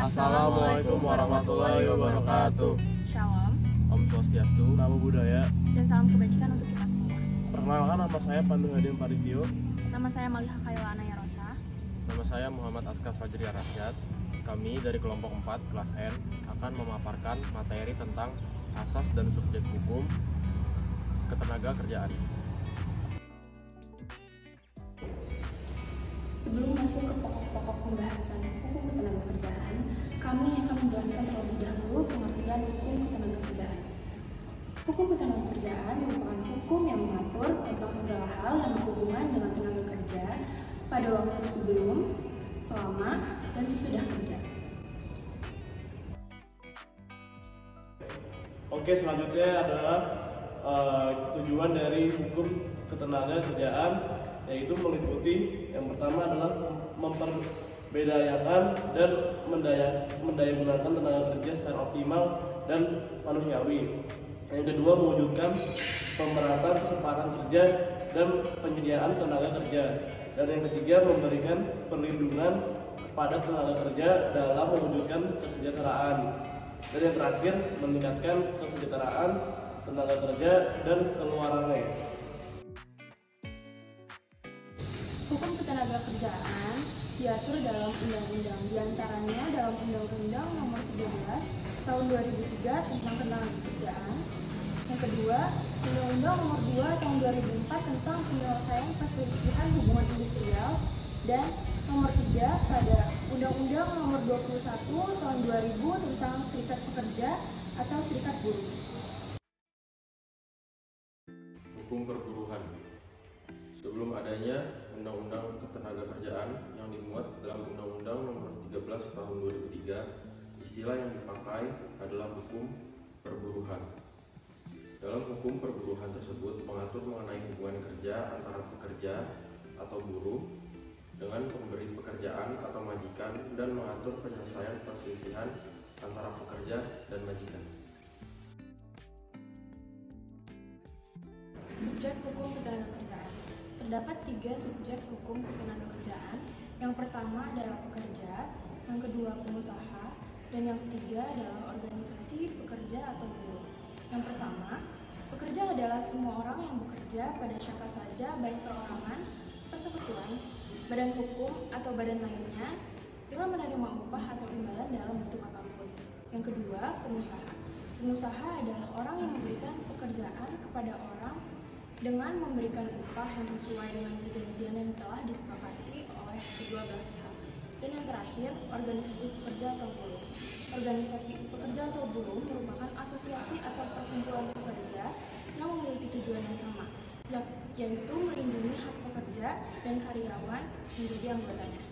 Assalamualaikum warahmatullahi wabarakatuh. Shalom, Om Swastiastu, Namo Buddhaya. dan salam kebajikan untuk kita semua. Perkenalkan, nama saya Pandu Hadim Paritio. Nama saya Maliha Kaila Anaya Rosa. Nama saya Muhammad Askar Fajri Arasyad. Kami dari kelompok 4 kelas N akan memaparkan materi tentang asas dan subjek hukum ketenaga kerjaan. Sebelum masuk ke pokok-pokok pembahasan hukum ketenagakerjaan, kami akan menjelaskan terlebih dahulu pengertian hukum ketenagakerjaan. Hukum ketenagakerjaan merupakan hukum yang mengatur tentang segala hal yang berhubungan dengan tenaga kerja pada waktu sebelum, selama, dan sesudah kerja. Oke, selanjutnya adalah tujuan dari hukum ketenagakerjaan, yaitu meliputi yang pertama adalah memperbedayakan dan mendayagunakan tenaga kerja secara optimal dan manusiawi. Yang kedua, mewujudkan pemerataan kesempatan kerja dan penyediaan tenaga kerja. Dan yang ketiga, memberikan perlindungan kepada tenaga kerja dalam mewujudkan kesejahteraan. Dan yang terakhir, meningkatkan kesejahteraan tenaga kerja dan keluarannya. Hukum ketenagakerjaan diatur dalam undang-undang, diantaranya dalam Undang-Undang Nomor 13 Tahun 2003 tentang ketenagakerjaan. Yang kedua, Undang-Undang Nomor 2 Tahun 2004 tentang penyelesaian perselisihan hubungan industrial, dan Nomor 3 pada Undang-Undang Nomor 21 Tahun 2000 tentang serikat pekerja atau serikat buruh. Hukum perburuhan. Sebelum adanya Undang-Undang Ketenagakerjaan yang dimuat dalam Undang-Undang Nomor 13 Tahun 2003, istilah yang dipakai adalah hukum perburuhan. Dalam hukum perburuhan tersebut mengatur mengenai hubungan kerja antara pekerja atau buruh dengan pemberi pekerjaan atau majikan, dan mengatur penyelesaian perselisihan antara pekerja dan majikan. Subjek hukum ketenagakerjaan. Terdapat 3 subjek hukum ketenagakerjaan. Yang pertama adalah pekerja, yang kedua pengusaha, dan yang ketiga adalah organisasi pekerja atau buruh. Yang pertama, pekerja adalah semua orang yang bekerja pada siapa saja, baik perorangan, persekutuan, badan hukum, atau badan lainnya, dengan menerima upah atau imbalan dalam bentuk apapun. Yang kedua, pengusaha. Pengusaha adalah orang yang memberikan pekerjaan kepada orang dengan memberikan upah yang sesuai dengan perjanjian yang telah disepakati oleh kedua belah pihak. Dan yang terakhir, organisasi pekerja atau buruh. Organisasi pekerja atau buruh merupakan asosiasi atau perkumpulan pekerja yang memiliki tujuan yang sama, yaitu melindungi hak pekerja dan karyawan menjadi anggotanya.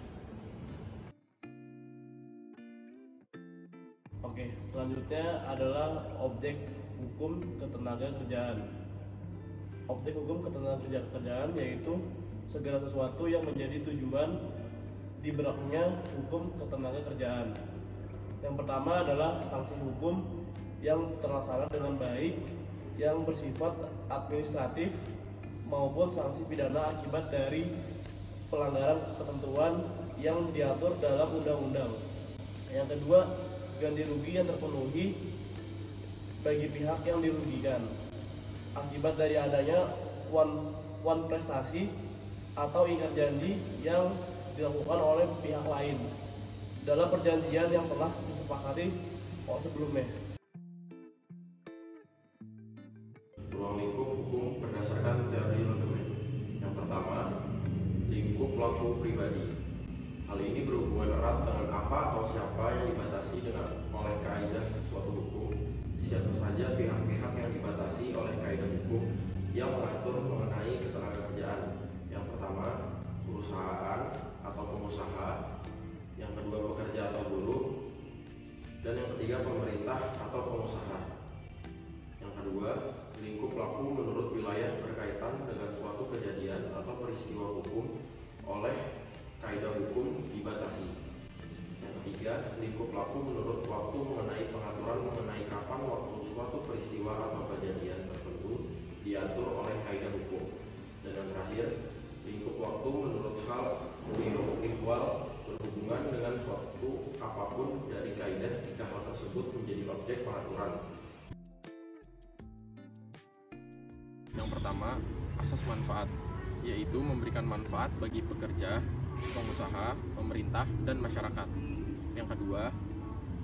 Oke, selanjutnya adalah objek hukum ketenagakerjaan. Objek hukum ketenagakerjaan yaitu segala sesuatu yang menjadi tujuan diberlakunya hukum ketenagakerjaan. Yang pertama adalah sanksi hukum yang terlaksana dengan baik, yang bersifat administratif maupun sanksi pidana akibat dari pelanggaran ketentuan yang diatur dalam undang-undang. Yang kedua, ganti rugi yang terpenuhi bagi pihak yang dirugikan akibat dari adanya one prestasi atau ingkar janji yang dilakukan oleh pihak lain dalam perjanjian yang telah disepakati sebelumnya. Ruang lingkup hukum berdasarkan teori Londeman. Yang pertama, lingkup pelaku pribadi. Hal ini berhubungan erat dengan apa atau siapa yang dibatasi oleh kaidah suatu hukum. Siapa saja pihak-pihak yang dibatasi oleh kaidah hukum yang mengatur mengenai ketenagakerjaan. Yang pertama, perusahaan atau pengusaha. Yang kedua, pekerja atau buruh. Dan yang ketiga, pemerintah atau pengusaha. Yang kedua, lingkup pelaku menurut wilayah berkaitan dengan suatu kejadian atau peristiwa hukum oleh kaidah hukum dibatasi. Yang ketiga, lingkup pelaku menurut waktu mengenai pengaturan mengenai kapan waktu suatu peristiwa atau kejadian tertentu diatur oleh kaidah hukum. Dan yang terakhir, lingkup waktu menurut hal ihwal berhubungan dengan suatu apapun dari objek pengaturan. Yang pertama, asas manfaat, yaitu memberikan manfaat bagi pekerja, pengusaha, pemerintah, dan masyarakat. Yang kedua,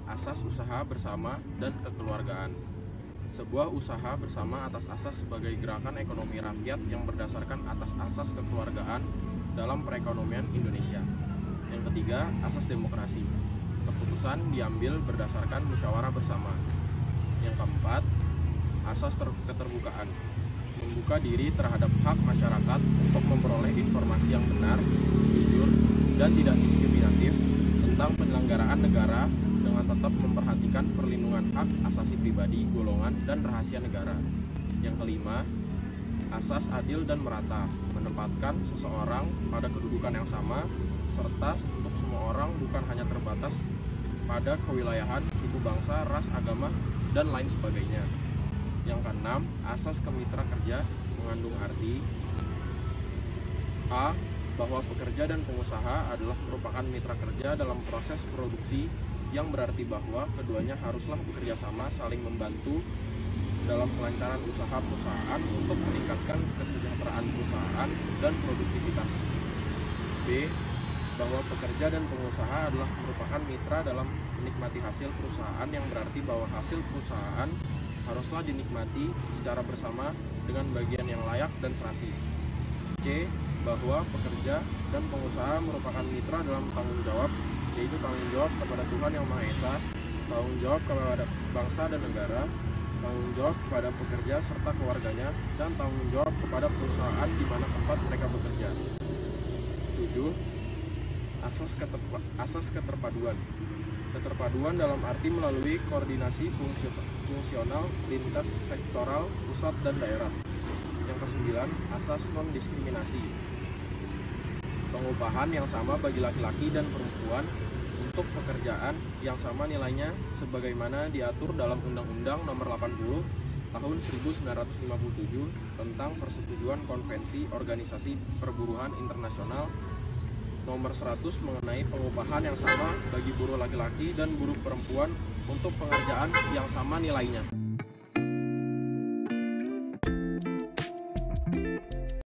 asas usaha bersama dan kekeluargaan. Sebuah usaha bersama atas asas sebagai gerakan ekonomi rakyat yang berdasarkan atas asas kekeluargaan dalam perekonomian Indonesia. Yang ketiga, asas demokrasi. Keputusan diambil berdasarkan musyawarah bersama. Yang keempat, asas keterbukaan. Membuka diri terhadap hak masyarakat untuk memperoleh informasi yang benar, jujur, dan tidak diskriminatif tentang penyelenggaraan negara dengan tetap memperhatikan perlindungan hak asasi pribadi, golongan, dan rahasia negara. Yang kelima, asas adil dan merata, menempatkan seseorang pada kedudukan yang sama, serta untuk semua orang bukan hanya terbatas pada kewilayahan, suku bangsa, ras, agama, dan lain sebagainya. Yang keenam, asas kemitra kerja mengandung arti A. Bahwa pekerja dan pengusaha adalah merupakan mitra kerja dalam proses produksi, yang berarti bahwa keduanya haruslah bekerja sama saling membantu dalam kelancaran usaha perusahaan untuk meningkatkan kesejahteraan perusahaan dan produktivitas. B. Bahwa pekerja dan pengusaha adalah merupakan mitra dalam menikmati hasil perusahaan, yang berarti bahwa hasil perusahaan haruslah dinikmati secara bersama dengan bagian yang layak dan serasi. C. Bahwa pekerja dan pengusaha merupakan mitra dalam tanggung jawab, yaitu tanggung jawab kepada Tuhan Yang Maha Esa, tanggung jawab kepada bangsa dan negara, tanggung jawab kepada pekerja serta keluarganya, dan tanggung jawab kepada perusahaan di mana tempat mereka bekerja. 7. Asas keterpaduan. Keterpaduan dalam arti melalui koordinasi fungsional lintas sektoral, pusat, dan daerah. Yang kesembilan, asas non-diskriminasi. Pengupahan yang sama bagi laki-laki dan perempuan untuk pekerjaan yang sama nilainya sebagaimana diatur dalam Undang-Undang Nomor 80 Tahun 1957 tentang Persetujuan Konvensi Organisasi Perburuhan Internasional Nomor 100 mengenai pengupahan yang sama bagi buruh laki-laki dan buruh perempuan untuk pengerjaan yang sama nilainya.